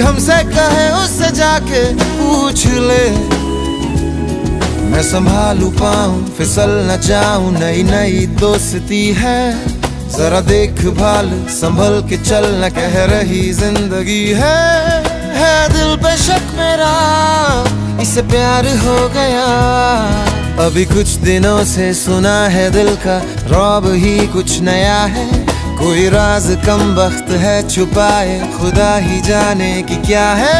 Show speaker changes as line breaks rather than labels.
हमसे कहे उससे जाके पूछ ले। मैं संभालू पाऊं फिसल न जाऊं, नई नई दोस्ती है, जरा देखभाल संभल के चलना कह रही जिंदगी है दिल पे शक मेरा, इसे प्यार हो गया। अभी कुछ दिनों से सुना है दिल का रौब ही कुछ नया है, कोई राज कम वक्त है छुपाए खुदा ही जाने की क्या है।